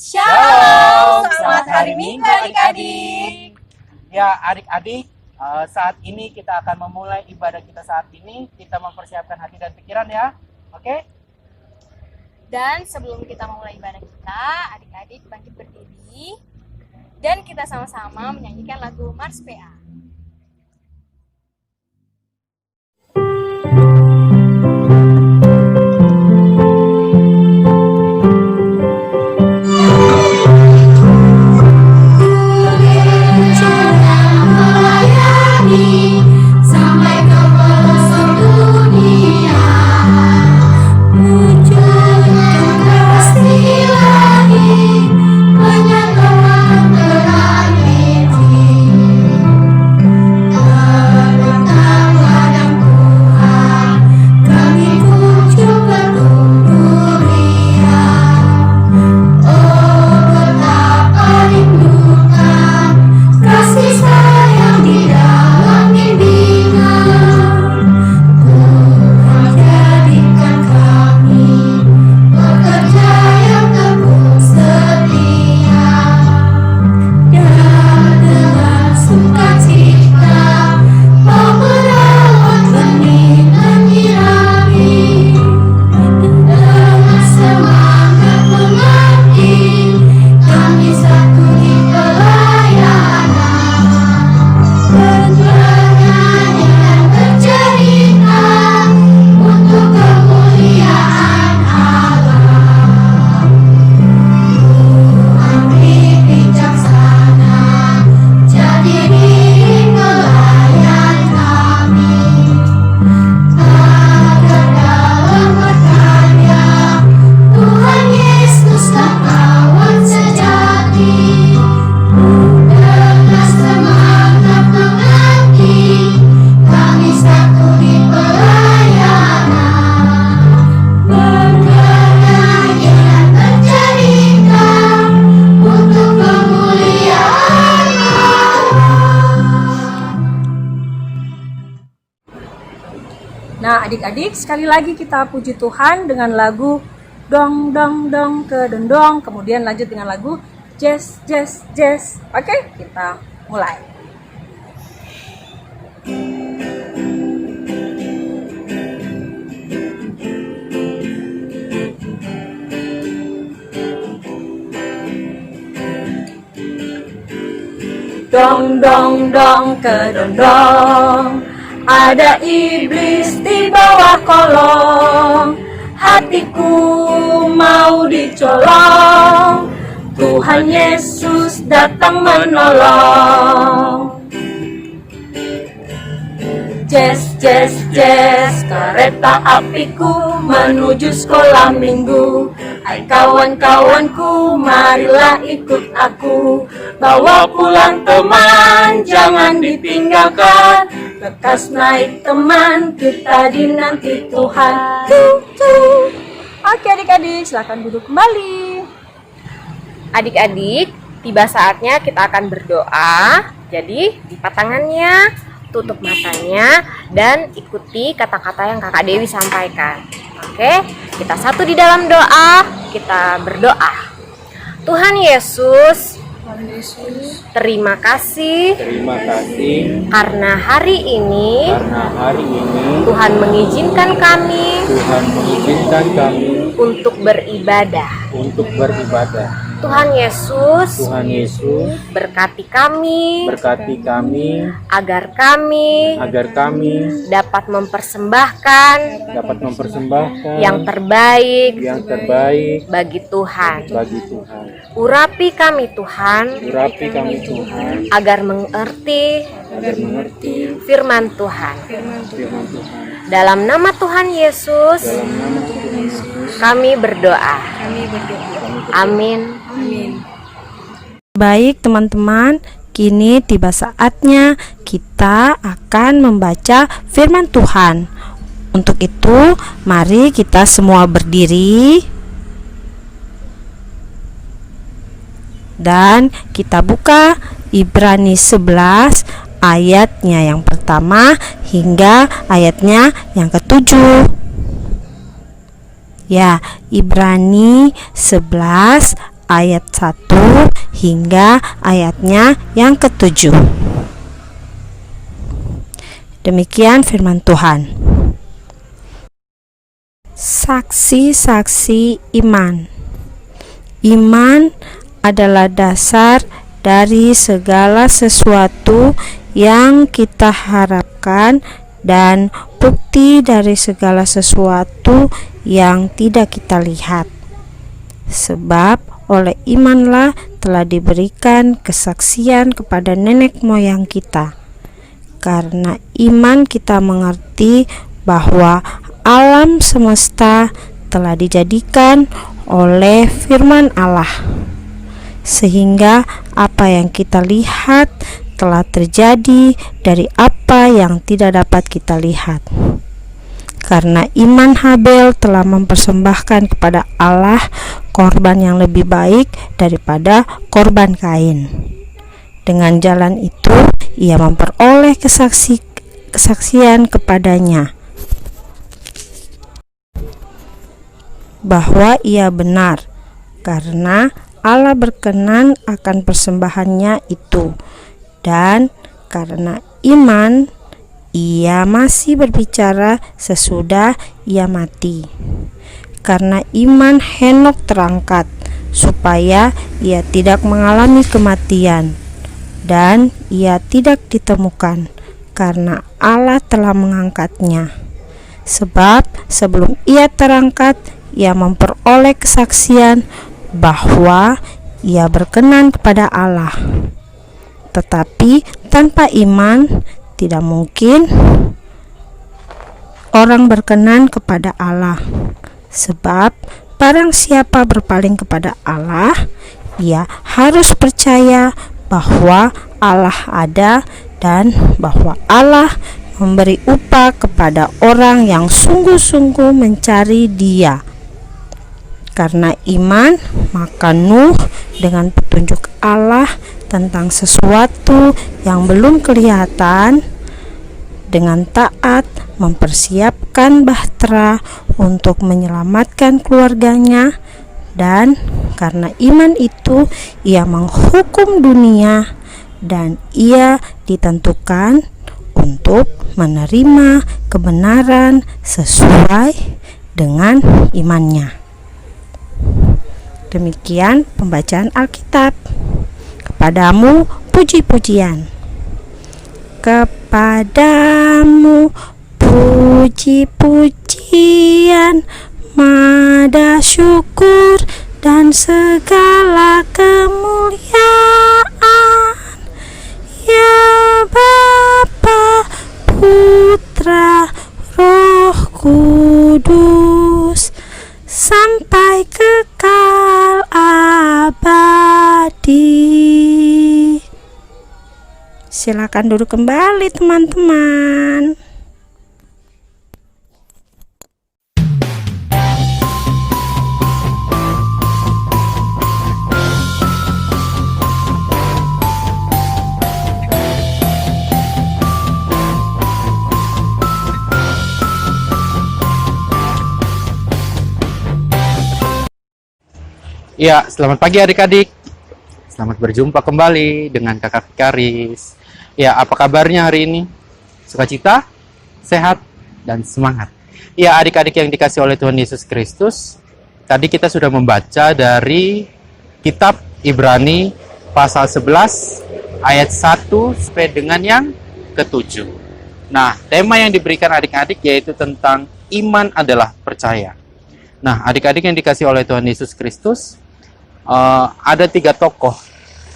Shalom, selamat hari Minggu adik-adik. Ya adik-adik, saat ini kita akan memulai ibadah kita saat ini. Kita mempersiapkan hati dan pikiran ya, oke? Dan sebelum kita memulai ibadah kita, adik-adik bangkit berdiri dan kita sama-sama menyanyikan lagu Mars PA. Nah adik-adik, sekali lagi kita puji Tuhan dengan lagu dong dong dong ke dendong, kemudian lanjut dengan lagu jazz jazz jazz. Oke, kita mulai. Dong dong dong ke dendong, ada iblis di bawah kolong, hatiku mau dicolong, Tuhan Yesus datang menolong. Jazz, jazz, jazz, kereta apiku menuju sekolah minggu. Hai kawan-kawanku, marilah ikut aku, bawa pulang teman, jangan ditinggalkan. Lekas naik teman, kita dinanti Tuhan. Oke adik-adik, silakan duduk kembali. Adik-adik, tiba saatnya kita akan berdoa. Jadi, lipat tangannya, tutup matanya, dan ikuti kata-kata yang Kakak Dewi sampaikan. Oke, kita satu di dalam doa, kita berdoa. Tuhan Yesus, terima kasih karena hari ini Tuhan mengizinkan kami untuk beribadah. Tuhan Yesus, berkati kami agar kami dapat mempersembahkan yang terbaik bagi Tuhan. Urapi kami Tuhan, agar mengerti firman Tuhan. Dalam nama Tuhan Yesus, kami berdoa. Amin. Baik teman-teman, kini tiba saatnya kita akan membaca firman Tuhan. Untuk itu, mari kita semua berdiri dan kita buka Ibrani 11 ayatnya yang pertama hingga ayatnya yang ke-7. Ya, Ibrani 11 ayat 1 hingga ayatnya yang ke-7. Demikian firman Tuhan. Saksi-saksi iman. Iman adalah dasar dari segala sesuatu yang kita harapkan dan bukti dari segala sesuatu yang tidak kita lihat. Sebab oleh imanlah telah diberikan kesaksian kepada nenek moyang kita. Karena iman kita mengerti bahwa alam semesta telah dijadikan oleh firman Allah, sehingga apa yang kita lihat telah terjadi dari apa yang tidak dapat kita lihat. Karena iman Habel telah mempersembahkan kepada Allah korban yang lebih baik daripada korban Kain. Dengan jalan itu ia memperoleh kesaksian kepadanya bahwa ia benar, karena Allah berkenan akan persembahannya itu, dan karena iman ia masih berbicara sesudah ia mati. Karena iman Henok terangkat supaya ia tidak mengalami kematian, dan ia tidak ditemukan karena Allah telah mengangkatnya. Sebab sebelum ia terangkat, ia memperoleh kesaksian bahwa ia berkenan kepada Allah. Tetapi tanpa iman tidak mungkin orang berkenan kepada Allah. Sebab barang siapa berpaling kepada Allah, ia harus percaya bahwa Allah ada dan bahwa Allah memberi upah kepada orang yang sungguh-sungguh mencari Dia. Karena iman, maka Nuh dengan petunjuk Allah tentang sesuatu yang belum kelihatan, dengan taat mempersiapkan bahtera untuk menyelamatkan keluarganya, dan karena iman itu ia menghukum dunia, dan ia ditentukan untuk menerima kebenaran sesuai dengan imannya. Demikian pembacaan Alkitab. Kepadamu puji-pujian. Kepadamu puji-pujian, mada syukur dan segala kemuliaan. Ya Bapa, Putra, Roh Kudus, sampai kekal abadi. Silakan duduk kembali teman-teman. Ya, selamat pagi adik-adik. Selamat berjumpa kembali dengan Kakak Fikaris. Ya, apa kabarnya hari ini? Sukacita, sehat, dan semangat. Ya, adik-adik yang dikasih oleh Tuhan Yesus Kristus, tadi kita sudah membaca dari kitab Ibrani pasal 11 ayat 1 sampai dengan yang ke-7. Nah, tema yang diberikan adik-adik yaitu tentang iman adalah percaya. Nah, adik-adik yang dikasih oleh Tuhan Yesus Kristus, ada 3 tokoh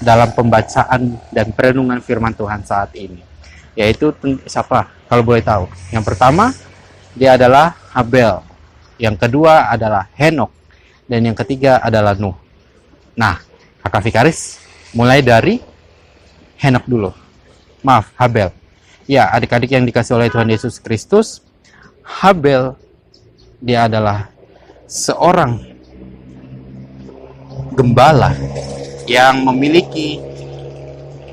dalam pembacaan dan perenungan firman Tuhan saat ini. Yaitu siapa? Kalau boleh tahu. Yang pertama, dia adalah Habel. Yang kedua adalah Henok. Dan yang ketiga adalah Nuh. Nah, Kakak Fikaris mulai dari Henok dulu. Maaf, Habel. Ya, adik-adik yang dikasih oleh Tuhan Yesus Kristus, Habel dia adalah seorang gembala yang memiliki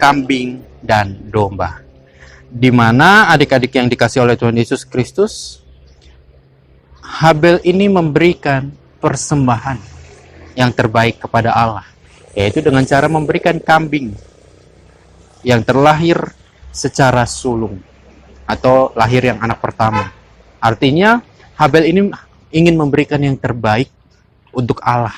kambing dan domba. Di mana adik-adik yang dikasih oleh Tuhan Yesus Kristus, Habel ini memberikan persembahan. yang terbaik kepada Allah, yaitu dengan cara memberikan kambing yang terlahir secara sulung atau lahir yang anak pertama. Artinya Habel ini ingin memberikan yang terbaik untuk Allah.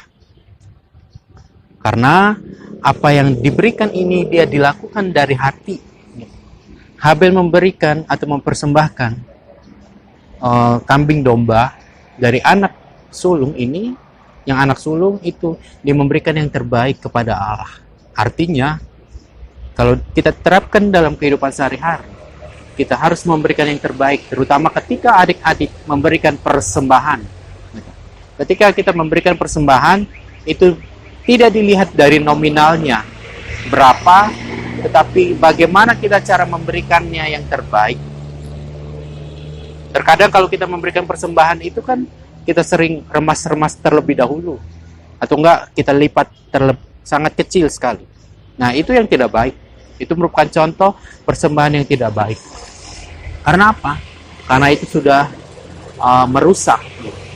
Karena apa yang diberikan ini dia dilakukan dari hati. Habel memberikan atau mempersembahkan kambing domba dari anak sulung ini, yang anak sulung itu dia memberikan yang terbaik kepada Allah. Artinya kalau kita terapkan dalam kehidupan sehari-hari, kita harus memberikan yang terbaik, terutama ketika adik-adik memberikan persembahan. Ketika kita memberikan persembahan, itu tidak dilihat dari nominalnya berapa, tetapi bagaimana kita cara memberikannya yang terbaik. Terkadang kalau kita memberikan persembahan itu kan kita sering remas-remas terlebih dahulu, atau enggak kita lipat sangat kecil sekali. Nah, itu yang tidak baik. Itu merupakan contoh persembahan yang tidak baik. Karena apa? Karena itu sudah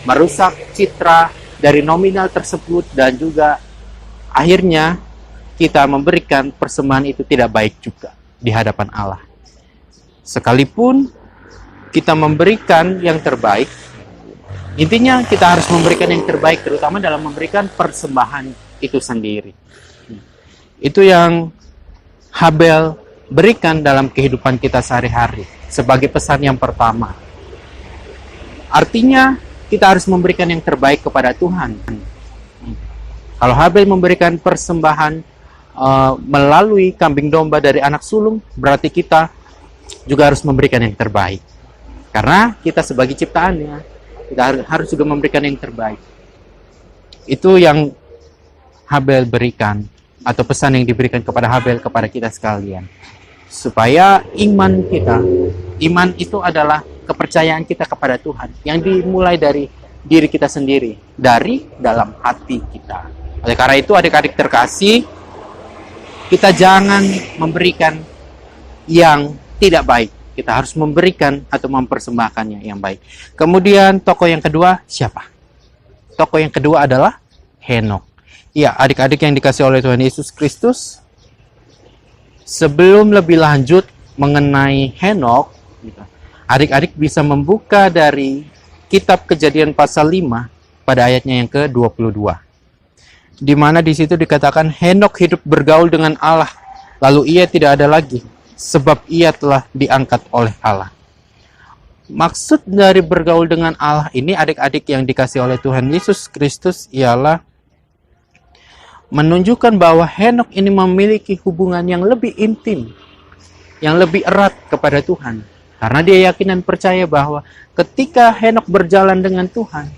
merusak citra dari nominal tersebut, dan juga akhirnya kita memberikan persembahan itu tidak baik juga di hadapan Allah. Sekalipun kita memberikan yang terbaik, intinya kita harus memberikan yang terbaik, terutama dalam memberikan persembahan itu sendiri. Itu yang Habel berikan dalam kehidupan kita sehari-hari sebagai pesan yang pertama. Artinya kita harus memberikan yang terbaik kepada Tuhan. Kalau Habel memberikan persembahan melalui kambing domba dari anak sulung, berarti kita juga harus memberikan yang terbaik. Karena kita sebagai ciptaannya, kita harus juga memberikan yang terbaik. Itu yang Habel berikan, atau pesan yang diberikan kepada Habel kepada kita sekalian. Supaya iman kita, iman itu adalah kepercayaan kita kepada Tuhan yang dimulai dari diri kita sendiri, dari dalam hati kita. Oleh karena itu, adik-adik terkasih, kita jangan memberikan yang tidak baik. Kita harus memberikan atau mempersembahkannya yang baik. Kemudian tokoh yang kedua siapa? Tokoh yang kedua adalah Henokh. Ya, adik-adik yang dikasih oleh Tuhan Yesus Kristus, sebelum lebih lanjut mengenai Henokh, adik-adik bisa membuka dari kitab Kejadian pasal 5 pada ayatnya yang ke-22. Di mana di situ dikatakan Henokh hidup bergaul dengan Allah, lalu ia tidak ada lagi, sebab ia telah diangkat oleh Allah. Maksud dari bergaul dengan Allah ini, adik-adik yang dikasih oleh Tuhan Yesus Kristus, ialah menunjukkan bahwa Henokh ini memiliki hubungan yang lebih intim, yang lebih erat kepada Tuhan. Karena dia yakin dan percaya bahwa ketika Henokh berjalan dengan Tuhan,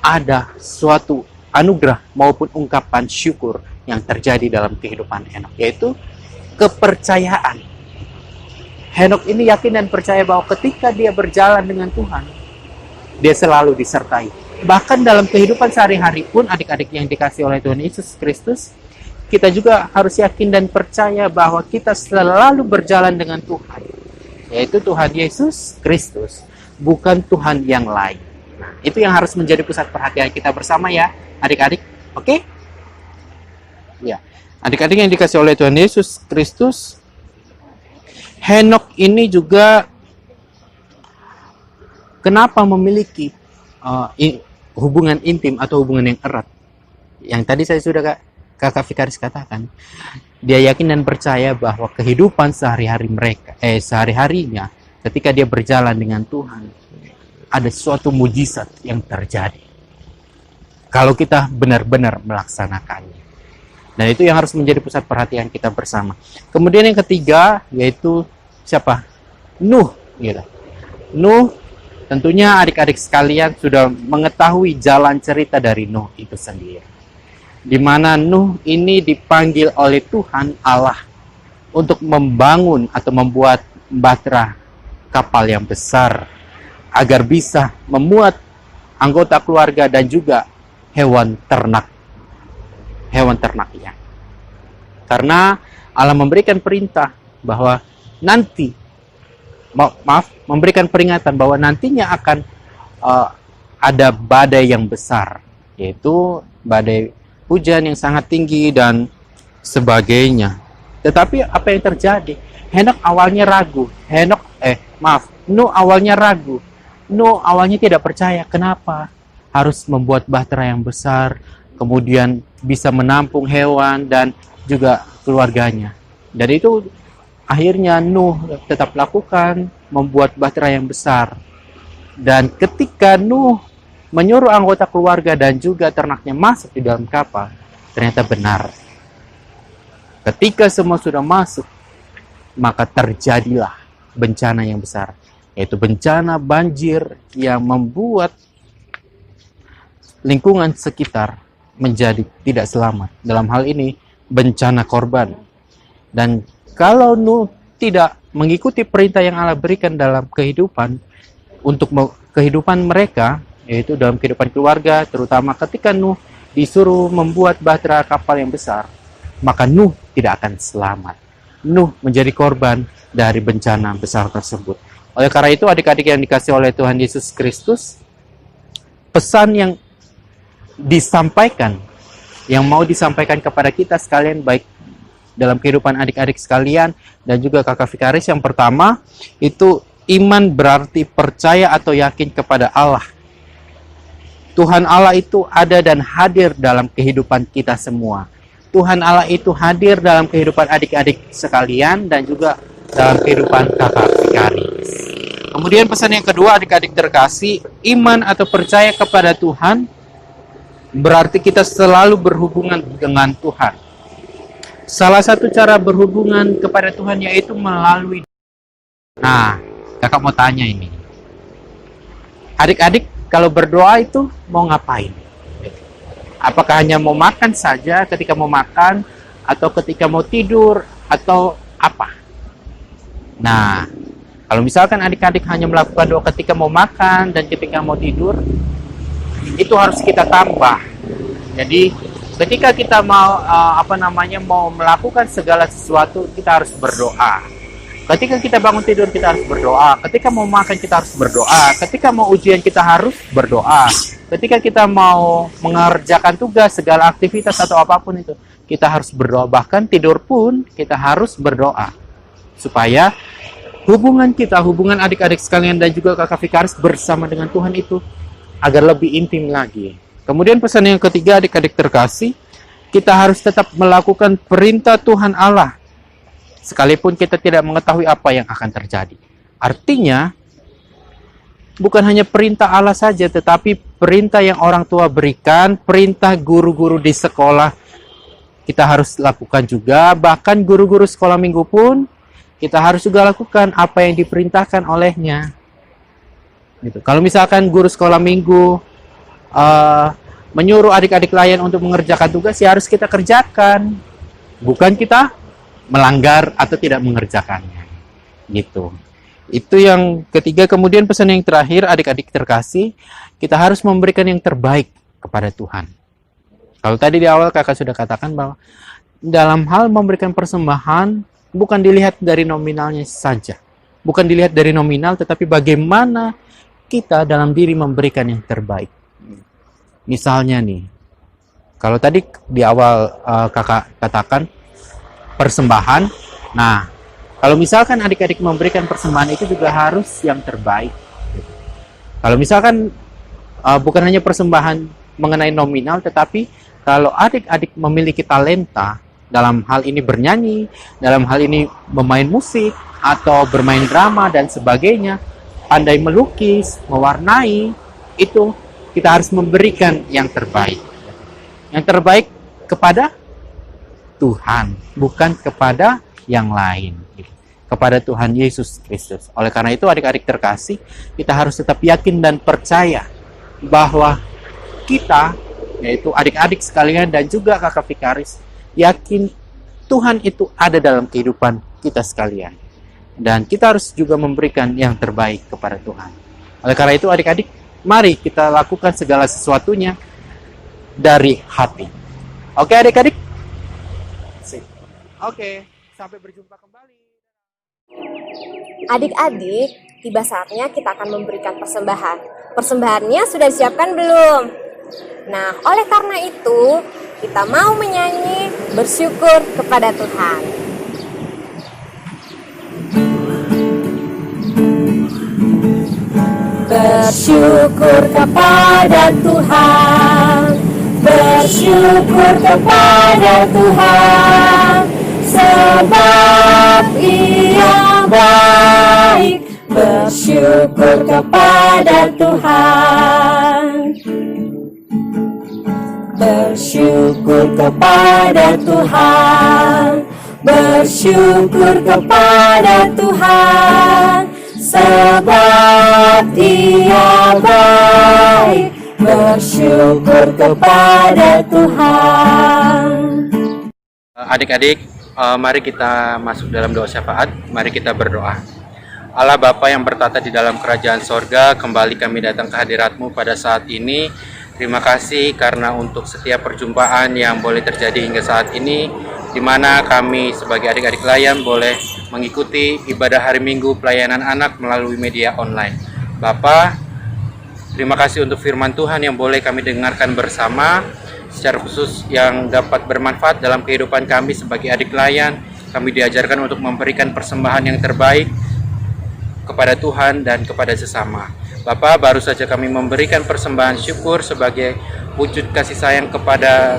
ada suatu anugerah maupun ungkapan syukur yang terjadi dalam kehidupan Henokh, yaitu kepercayaan. Henokh ini yakin dan percaya bahwa ketika dia berjalan dengan Tuhan, dia selalu disertai. Bahkan dalam kehidupan sehari-hari pun, adik-adik yang dikasih oleh Tuhan Yesus Kristus, kita juga harus yakin dan percaya bahwa kita selalu berjalan dengan Tuhan, yaitu Tuhan Yesus Kristus, bukan Tuhan yang lain. Nah, itu yang harus menjadi pusat perhatian kita bersama ya, adik-adik. Oke? Ya, adik-adik yang dikasih oleh Tuhan Yesus Kristus, Henokh ini juga kenapa memiliki hubungan intim atau hubungan yang erat. Yang tadi saya sudah Kakak Vikaris katakan, dia yakin dan percaya bahwa kehidupan sehari-harinya ketika dia berjalan dengan Tuhan, ada suatu mujizat yang terjadi kalau kita benar-benar melaksanakannya. Dan itu yang harus menjadi pusat perhatian kita bersama. Kemudian yang ketiga, yaitu siapa? Nuh. Gitu. Nuh, tentunya adik-adik sekalian sudah mengetahui jalan cerita dari Nuh itu sendiri. Di mana Nuh ini dipanggil oleh Tuhan Allah untuk membangun atau membuat bahtera kapal yang besar agar bisa memuat anggota keluarga dan juga hewan ternaknya. Karena Allah memberikan perintah bahwa nanti, memberikan peringatan bahwa nantinya akan ada badai yang besar, yaitu badai hujan yang sangat tinggi dan sebagainya. Tetapi apa yang terjadi? Henok awalnya ragu. Nuh awalnya ragu. Nuh awalnya tidak percaya. Kenapa? Harus membuat bahtera yang besar, kemudian bisa menampung hewan dan juga keluarganya. Dan itu akhirnya Nuh tetap lakukan, membuat bahtera yang besar. Dan ketika Nuh menyuruh anggota keluarga dan juga ternaknya masuk di dalam kapal, ternyata benar. Ketika semua sudah masuk, maka terjadilah bencana yang besar, yaitu bencana banjir yang membuat lingkungan sekitar menjadi tidak selamat. Dalam hal ini, bencana korban. Dan kalau Nuh tidak mengikuti perintah yang Allah berikan dalam kehidupan, untuk kehidupan mereka, yaitu dalam kehidupan keluarga, terutama ketika Nuh disuruh membuat bahtera kapal yang besar, maka Nuh tidak akan selamat. Nuh menjadi korban dari bencana besar tersebut. Oleh karena itu, adik-adik yang dikasih oleh Tuhan Yesus Kristus, pesan yang disampaikan, yang mau disampaikan kepada kita sekalian, baik dalam kehidupan adik-adik sekalian dan juga kakak vikaris, yang pertama itu iman berarti percaya atau yakin kepada Allah. Tuhan Allah itu ada dan hadir dalam kehidupan kita semua. Tuhan Allah itu hadir dalam kehidupan adik-adik sekalian dan juga dalam kehidupan kakak vikaris. Kemudian pesan yang kedua, adik-adik terkasih, iman atau percaya kepada Tuhan berarti kita selalu berhubungan dengan Tuhan. Salah satu cara berhubungan kepada Tuhan yaitu melalui. Nah, kakak mau tanya ini. Adik-adik kalau berdoa itu mau ngapain? Apakah hanya mau makan saja ketika mau makan, atau ketika mau tidur, atau apa? Nah, kalau misalkan adik-adik hanya melakukan doa ketika mau makan dan ketika mau tidur, itu harus kita tambah. Jadi ketika kita mau mau melakukan segala sesuatu, kita harus berdoa. Ketika kita bangun tidur, kita harus berdoa. Ketika mau makan, kita harus berdoa. Ketika mau ujian, kita harus berdoa. Ketika kita mau mengerjakan tugas, segala aktivitas atau apapun itu, kita harus berdoa. Bahkan tidur pun kita harus berdoa. Supaya hubungan kita, hubungan adik-adik sekalian dan juga kakak vikaris bersama dengan Tuhan itu agar lebih intim lagi. Kemudian pesan yang ketiga, adik-adik terkasih, kita harus tetap melakukan perintah Tuhan Allah, sekalipun kita tidak mengetahui apa yang akan terjadi. Artinya, bukan hanya perintah Allah saja, tetapi perintah yang orang tua berikan, perintah guru-guru di sekolah, kita harus lakukan juga. Bahkan guru-guru sekolah minggu pun, kita harus juga lakukan apa yang diperintahkan olehnya. Gitu. Kalau misalkan guru sekolah minggu menyuruh adik-adik lain untuk mengerjakan tugas, ya harus kita kerjakan. Bukan kita melanggar atau tidak mengerjakannya. Gitu. Itu yang ketiga. Kemudian pesan yang terakhir, adik-adik terkasih, kita harus memberikan yang terbaik kepada Tuhan. Kalau tadi di awal kakak sudah katakan bahwa dalam hal memberikan persembahan, bukan dilihat dari nominalnya saja. Bukan dilihat dari nominal, tetapi bagaimana kita dalam diri memberikan yang terbaik. Misalnya nih, kalau tadi di awal kakak katakan persembahan, nah kalau misalkan adik-adik memberikan persembahan itu juga harus yang terbaik. Kalau misalkan bukan hanya persembahan mengenai nominal, tetapi kalau adik-adik memiliki talenta, dalam hal ini bernyanyi, dalam hal ini memain musik, atau bermain drama dan sebagainya, pandai melukis, mewarnai, itu kita harus memberikan yang terbaik. Yang terbaik kepada Tuhan, bukan kepada yang lain. Kepada Tuhan Yesus Kristus. Oleh karena itu, adik-adik terkasih, kita harus tetap yakin dan percaya bahwa kita, yaitu adik-adik sekalian dan juga kakak vikaris, yakin Tuhan itu ada dalam kehidupan kita sekalian. Dan kita harus juga memberikan yang terbaik kepada Tuhan. Oleh karena itu, adik-adik, mari kita lakukan segala sesuatunya dari hati. Oke, adik-adik? Oke, sampai berjumpa kembali. Adik-adik, tiba saatnya kita akan memberikan persembahan. Persembahannya sudah disiapkan belum? Nah, oleh karena itu, kita mau menyanyi bersyukur kepada Tuhan. Bersyukur kepada Tuhan, bersyukur kepada Tuhan, sebab Ia baik. Bersyukur kepada Tuhan, bersyukur kepada Tuhan, bersyukur kepada Tuhan, sebab Ia baik. Bersyukur kepada Tuhan. Adik-adik, mari kita masuk dalam doa syafaat. Mari kita berdoa. Allah Bapa yang bertata di dalam kerajaan sorga, kembali kami datang ke hadirat-Mu pada saat ini. Terima kasih karena untuk setiap perjumpaan yang boleh terjadi hingga saat ini, di mana kami sebagai adik-adik layan boleh mengikuti ibadah hari Minggu pelayanan anak melalui media online. Bapa, terima kasih untuk firman Tuhan yang boleh kami dengarkan bersama, secara khusus yang dapat bermanfaat dalam kehidupan kami sebagai adik layan. Kami diajarkan untuk memberikan persembahan yang terbaik kepada Tuhan dan kepada sesama. Bapa, baru saja kami memberikan persembahan syukur sebagai wujud kasih sayang kepada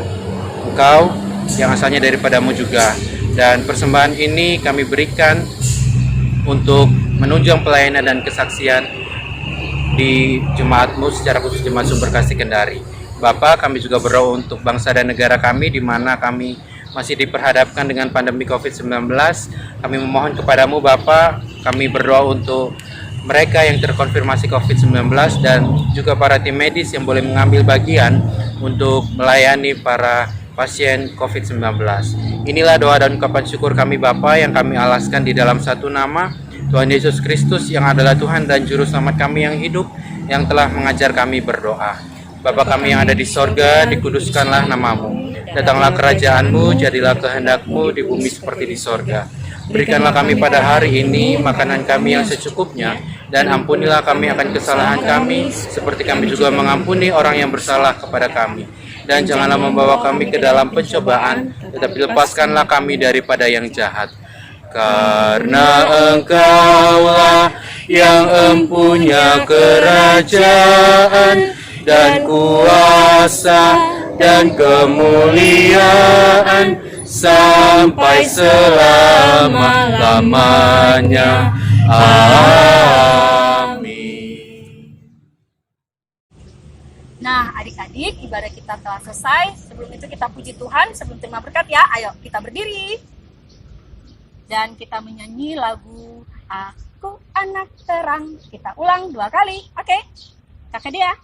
Engkau yang asalnya daripada-Mu juga. Dan persembahan ini kami berikan untuk menunjang pelayanan dan kesaksian di jemaat-Mu, secara khusus Jemaat Sumber Kasih Kendari. Bapa, kami juga berdoa untuk bangsa dan negara kami, di mana kami masih diperhadapkan dengan pandemi COVID-19. Kami memohon kepadamu Bapa, kami berdoa untuk mereka yang terkonfirmasi COVID-19 dan juga para tim medis yang boleh mengambil bagian untuk melayani para pasien COVID-19. Inilah doa dan ungkapan syukur kami Bapa yang kami alaskan di dalam satu nama, Tuhan Yesus Kristus yang adalah Tuhan dan Juru Selamat kami yang hidup, yang telah mengajar kami berdoa. Bapa kami yang ada di sorga, dikuduskanlah nama-Mu. Datanglah kerajaan-Mu, jadilah kehendak-Mu di bumi seperti di sorga. Berikanlah kami pada hari ini makanan kami yang secukupnya, dan ampunilah kami akan kesalahan kami, seperti kami juga mengampuni orang yang bersalah kepada kami. Dan janganlah membawa kami ke dalam pencobaan, tetapi lepaskanlah kami daripada yang jahat. Karena Engkaulah yang empunya kerajaan dan kuasa dan kemuliaan sampai selama-lamanya. Amin. Nah, adik-adik, ibadah kita telah selesai. Sebelum itu kita puji Tuhan, sebelum terima berkat ya. Ayo, kita berdiri. Dan kita menyanyi lagu Aku Anak Terang. Kita ulang 2 kali. Oke, Kakak Dea.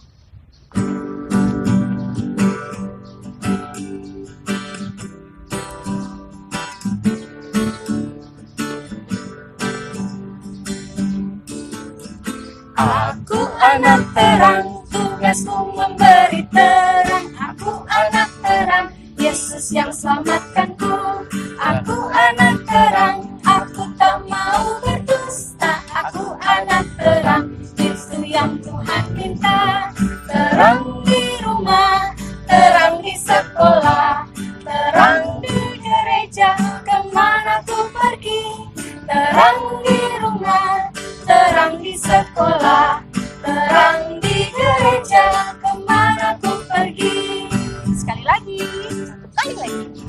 Aku anak terang, tugasku memberi terang. Aku anak terang, Yesus yang selamatkanku. Aku anak terang, aku tak mau berdusta. Aku anak terang, itu yang Tuhan minta. Terang di rumah, terang di sekolah, terang di gereja, kemana ku pergi. Terang di rumah, terang di sekolah, terang di gereja, kemana ku pergi. Sekali lagi, satu kali lagi.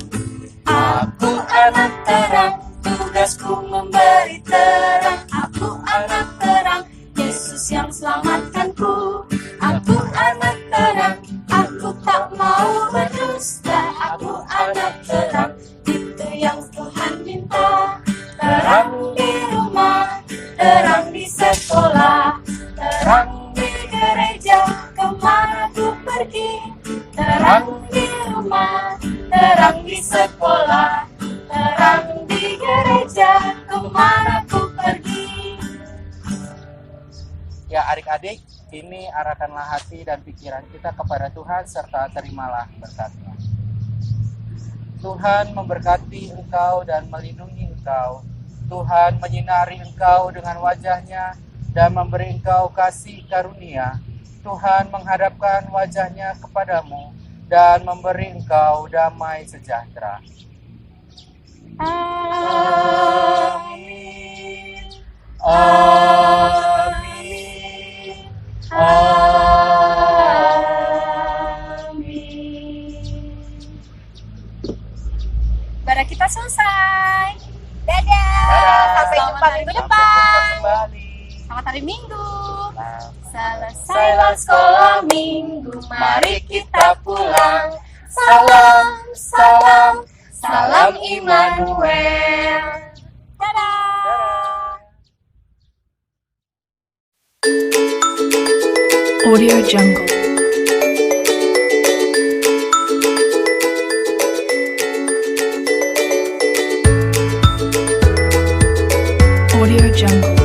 Aku anak terang, tugasku memberi terang. Aku anak terang, Yesus yang selamatkanku. Aku anak terang, aku tak mau berdusta. Aku anak terang, itu yang Tuhan minta. Terang di rumah, terang di sekolah, terang di gereja, kemana ku pergi. Terang di rumah, terang di sekolah, terang di gereja, kemana ku pergi. Ya adik-adik, ini arahkanlah hati dan pikiran kita kepada Tuhan serta terimalah berkat-Nya. Tuhan memberkati engkau dan melindungi engkau. Tuhan menyinari engkau dengan wajah-Nya dan memberi engkau kasih karunia. Tuhan menghadapkan wajah-Nya kepadamu dan memberi engkau damai sejahtera. Amin. Amin. Amin. Ibadah kita selesai. Dadah. Sampai jumpa minggu depan. Kembali. Selamat hari Minggu. Selesailah sekolah minggu, mari kita pulang. Salam, salam, salam Immanuel. Dadah. Audio Jungle. Audio Jungle.